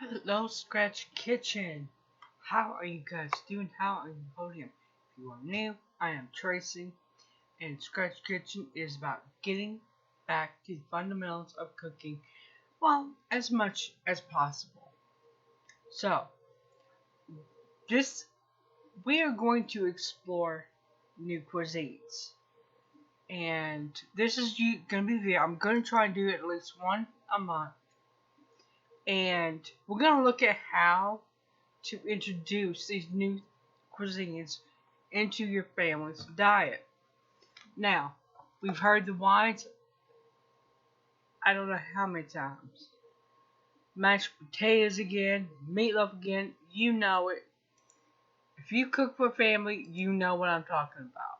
Hello, Scratch Kitchen. How are you guys doing? How are you holding up? If you are new, I am Tracy, and Scratch Kitchen is about getting back to the fundamentals of cooking, well, as much as possible. So, this we are going to explore new cuisines, and this is going to be the. I'm going to try and do at least one a month, and we're going to look at how to introduce these new cuisines into your family's diet. Now, we've heard the whines I don't know how many times. Mashed potatoes again, meatloaf again, you know it. If you cook for family, you know what I'm talking about.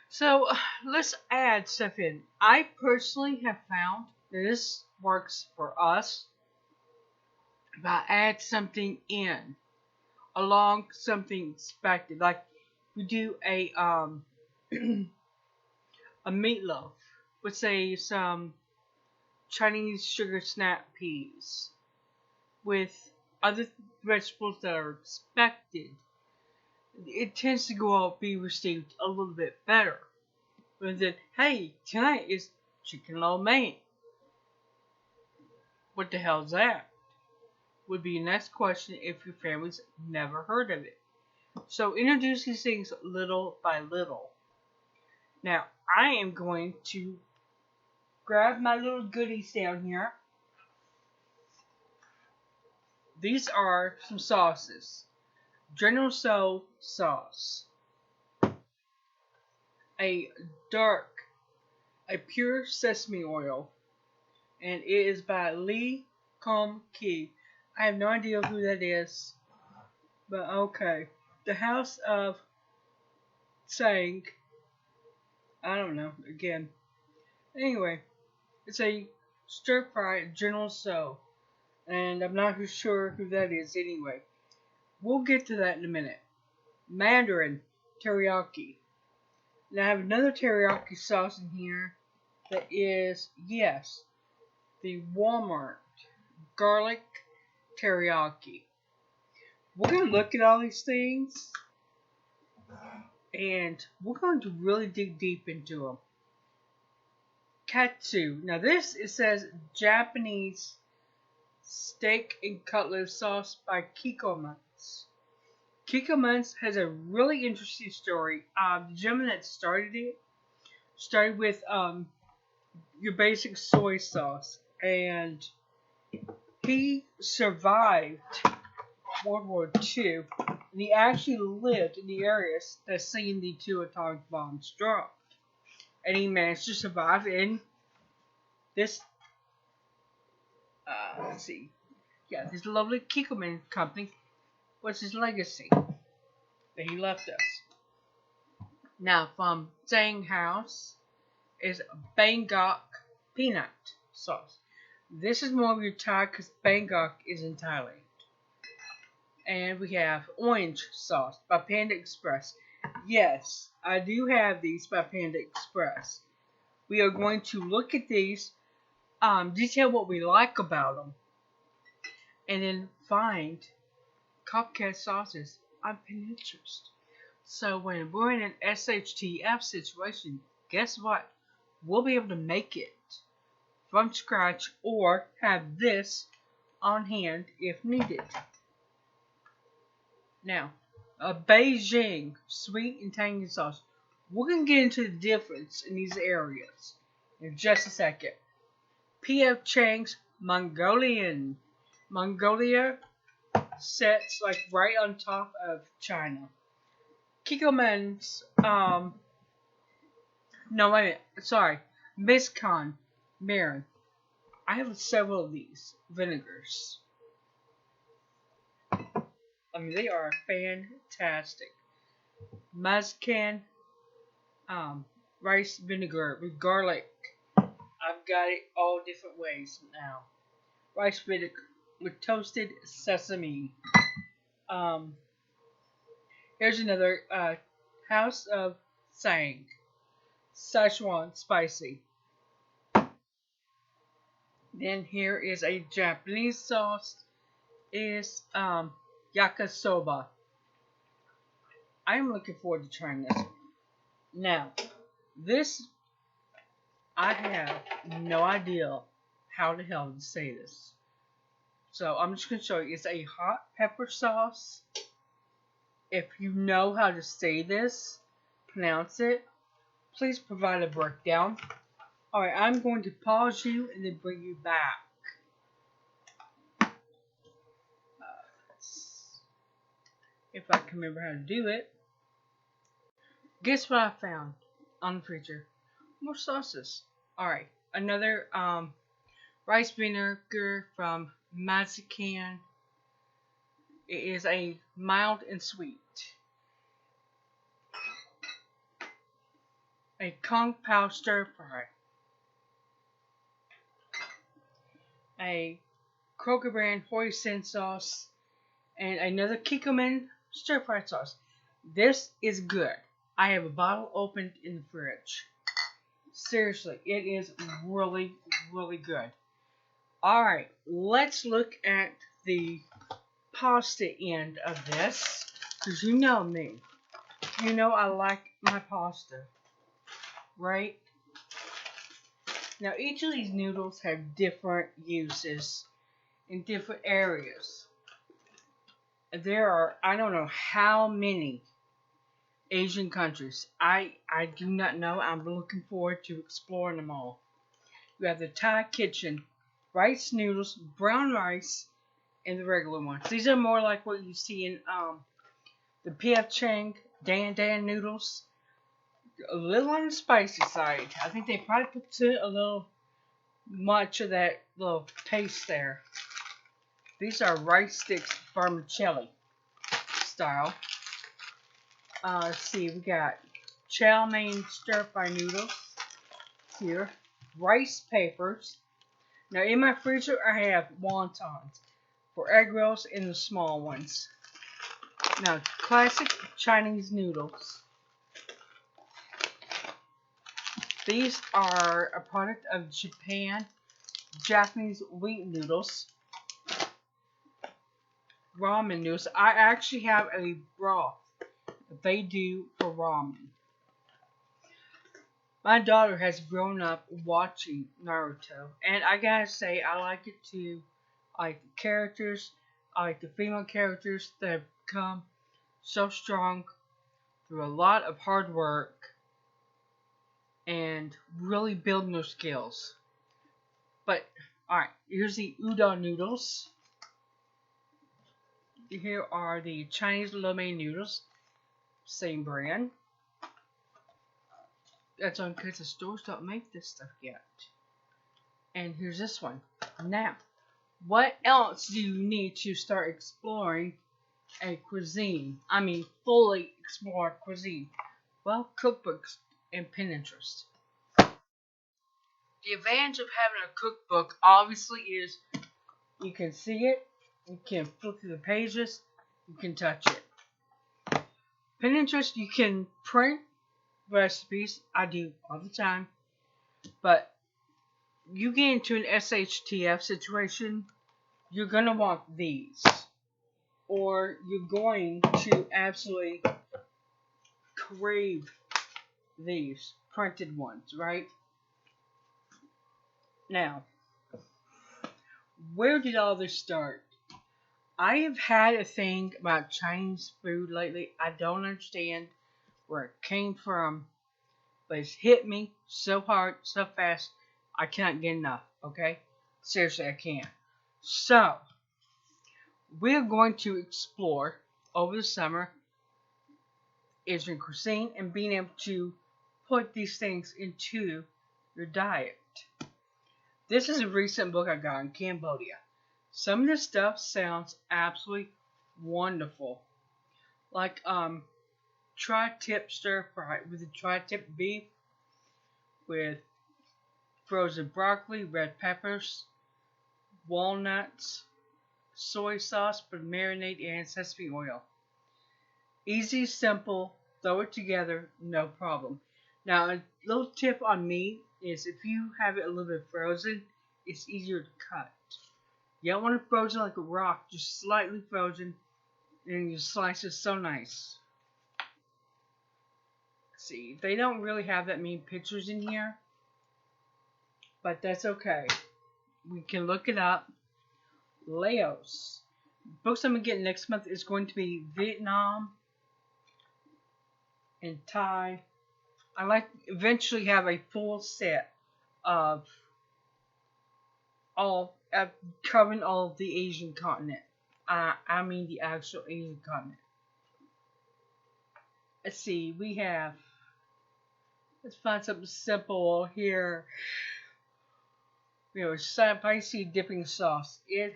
So, let's add stuff in. I personally have found that this works for us if I add something in along something expected. Like we do a meatloaf with say some Chinese sugar snap peas with other vegetables that are expected. It tends to go out be received a little bit better. But then, hey, tonight is chicken lo mein. What the hell's that? Would be your next question if your family's never heard of it. So introduce these things little by little. Now, I am going to grab my little goodies down here. These are some sauces. General Tso sauce. A dark, a pure sesame oil. And it is by Lee Kum Ki. I have no idea who that is. But okay. The House of Sang. I don't know. Again. Anyway. It's a stir fry General Tso. And I'm not sure who that is anyway. We'll get to that in a minute. Mandarin teriyaki. Now I have another teriyaki sauce in here that is, yes, the Walmart garlic teriyaki. We're going to look at all these things and we're going to really dig deep into them. Katsu. Now this, it says Japanese steak and cutlet sauce by Kikkoman's. Kikkoman's has a really interesting story. The gentleman that started it started with your basic soy sauce, and he survived World War II, and he actually lived in the areas that seen the two atomic bombs dropped, and he managed to survive in this. Let's see, yeah, this lovely Kikkoman company was his legacy that he left us. Now, from Zhang House is Bangkok peanut sauce. This is more of your Thai because Bangkok is in Thailand. And we have orange sauce by Panda Express. Yes, I do have these by Panda Express. We are going to look at these, detail what we like about them, and then find copycat sauces on Pinterest. So when we're in an SHTF situation, guess what? We'll be able to make it from scratch or have this on hand if needed. Now, a Beijing sweet and tangy sauce. We're going to get into the difference in these areas in just a second. P.F. Chang's Mongolia sits like right on top of China. Kikkoman's, no, wait a minute, sorry, Miscon Marin. I have several of these vinegars. I mean, they are fantastic. Mazcan, rice vinegar with garlic. I've got it all different ways now. Rice vinegar with toasted sesame. Here's another House of Sang. Szechuan spicy. Then here is a Japanese sauce. Is yakisoba. I'm looking forward to trying this. Now, this I have no idea how the hell to say this. So I'm just gonna show you. It's a hot pepper sauce. If you know how to say this, pronounce it, please provide a breakdown. Alright, I'm going to pause you and then bring you back. If I can remember how to do it. Guess what I found on the freezer? More sauces. Alright, another rice vinegar from Mazican. It is a mild and sweet. A Kung Pao stir fry. A Kroger brand hoisin sauce. And another Kikkoman stir fry sauce. This is good. I have a bottle opened in the fridge. Seriously, it is really, really good. Alright, let's look at the pasta end of this. Because you know me. You know I like my pasta. Right? Now each of these noodles have different uses in different areas. There are, I don't know how many Asian countries. I do not know. I'm looking forward to exploring them all. You have the Thai kitchen, rice noodles, brown rice, and the regular ones. These are more like what you see in the P.F. Chang Dan Dan noodles. A little on the spicy side. I think they probably put a little much of that little taste there. These are rice sticks vermicelli style. Let's see, we got chow mein stir fry noodles here. Rice papers. Now in my freezer I have wontons for egg rolls in the small ones. Now classic Chinese noodles. These are a product of Japan. Japanese wheat noodles. Ramen noodles. I actually have a broth that they do for ramen. My daughter has grown up watching Naruto, and I gotta say, I like it too. I like the characters. I like the female characters that have become so strong through a lot of hard work and really building their skills. But, alright, here's the udon noodles. Here are the Chinese lo mein noodles. Same brand. That's on because the stores don't make this stuff yet. And here's this one. Now, what else do you need to start exploring a cuisine? I mean, fully explore cuisine. Well, cookbooks and Pinterest. The advantage of having a cookbook obviously is you can see it, you can flip through the pages, you can touch it. Pinterest, you can print recipes. I do all the time. But you get into an SHTF situation, you're going to want these. Or you're going to absolutely crave these printed ones, right? Now, where did all this start? I have had a thing about Chinese food lately. I don't understand where it came from, but it's hit me so hard, so fast, I cannot get enough, okay? Seriously, I can't. So, we're going to explore over the summer Asian cuisine and being able to put these things into your diet. This is a recent book I got in Cambodia. Some of this stuff sounds absolutely wonderful. Like tri-tip stir fry with the tri-tip beef with frozen broccoli, red peppers, walnuts, soy sauce for marinade, and sesame oil. Easy, simple, throw it together, no problem. Now, a little tip on me is if you have it a little bit frozen it's easier to cut. You don't want it frozen like a rock, just slightly frozen, and you slice it so nice. See, they don't really have that many pictures in here, but that's okay. We can look it up. Laos. Books I'm gonna get next month is going to be Vietnam and Thai. I like to eventually have a full set of all covering all of the Asian continent. I mean the actual Asian continent. Let's see, let's find something simple here. Spicy dipping sauce. It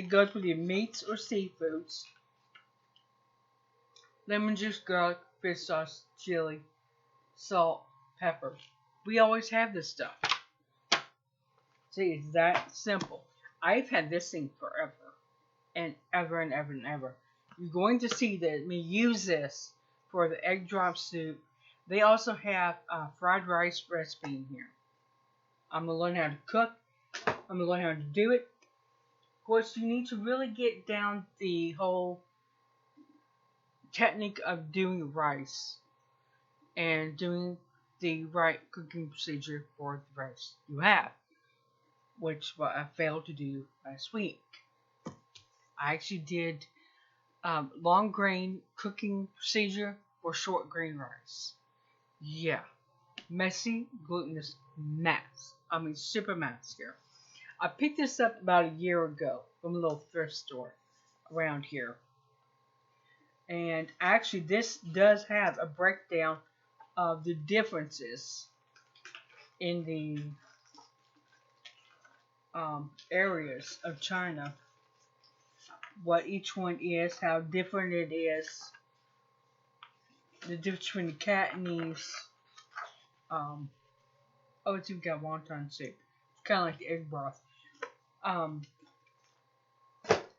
goes with your meats or seafoods. Lemon juice, garlic, fish sauce, chili, salt, pepper. We always have this stuff. See, it's that simple. I've had this thing forever. And ever and ever and ever. You're going to see that we use this for the egg drop soup. They also have a fried rice recipe in here. I'm going to learn how to cook. I'm going to learn how to do it. Of course, you need to really get down the whole technique of doing rice and doing the right cooking procedure for the rice you have, which what I failed to do last week. I actually did long grain cooking procedure for short grain rice. Yeah, messy, glutinous mess. I mean, super mess here. I picked this up about a year ago from a little thrift store around here. And actually, this does have a breakdown of the differences in the areas of China. What each one is, how different it is, the difference between the Cantonese. It's even got wonton soup. It's kind of like the egg broth.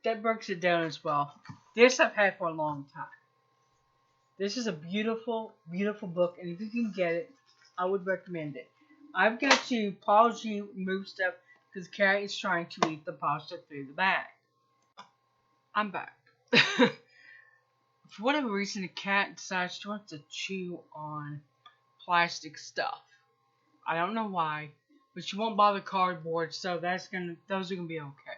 That breaks it down as well. This I've had for a long time. This is a beautiful, beautiful book, and if you can get it, I would recommend it. I've got to pause you, move stuff, because the cat is trying to eat the pasta through the bag. I'm back. For whatever reason, the cat decides she wants to chew on plastic stuff. I don't know why, but she won't bother cardboard, so those are gonna be okay.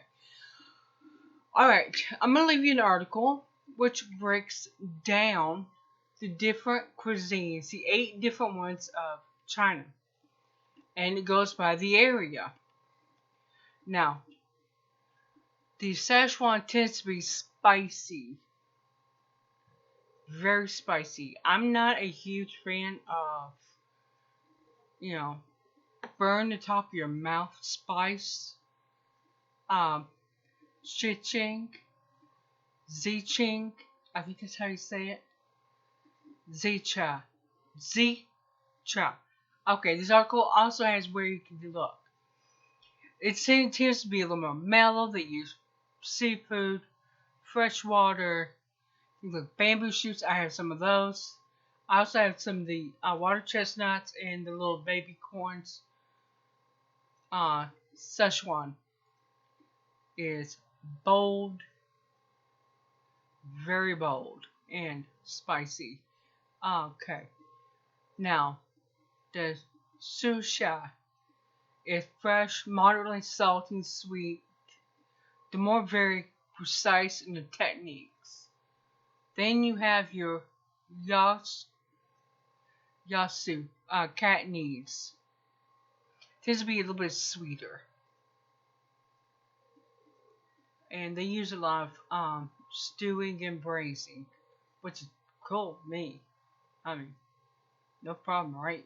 Alright, I'm gonna leave you an article which breaks down the different cuisines, the 8 different ones of China. And it goes by the area. Now, the Szechuan tends to be spicy. Very spicy. I'm not a huge fan of, burn the top of your mouth spice. Shiching, Ziching, I think that's how you say it. Zicha. Zicha. Okay, this article also has where you can look. It tends to be a little more mellow. They use seafood, fresh water, things like bamboo shoots. I have some of those. I also have some of the water chestnuts and the little baby corns. Szechuan is bold, very bold, and spicy. Okay. Now, the susha is fresh, moderately salty and sweet. The more very precise in the techniques. Then you have your yasu, Cantonese. Tends to be a little bit sweeter. And they use a lot of stewing and braising, which is cool, me. I mean, no problem, right?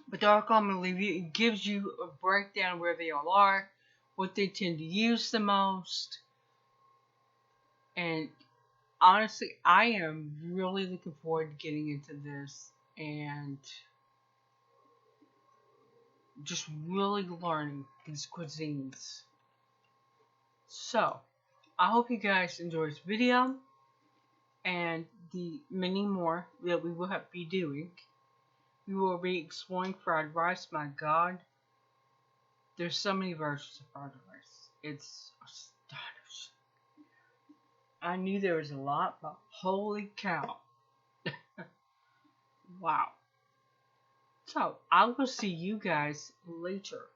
But the article I'm going to leave you, it gives you a breakdown of where they all are, what they tend to use the most. And honestly, I am really looking forward to getting into this and just really learning these cuisines. So, I hope you guys enjoyed this video and the many more that we will be doing. We will be exploring fried rice, my god. There's so many versions of fried rice. It's astonishing. I knew there was a lot, but holy cow. Wow. So, I will see you guys later.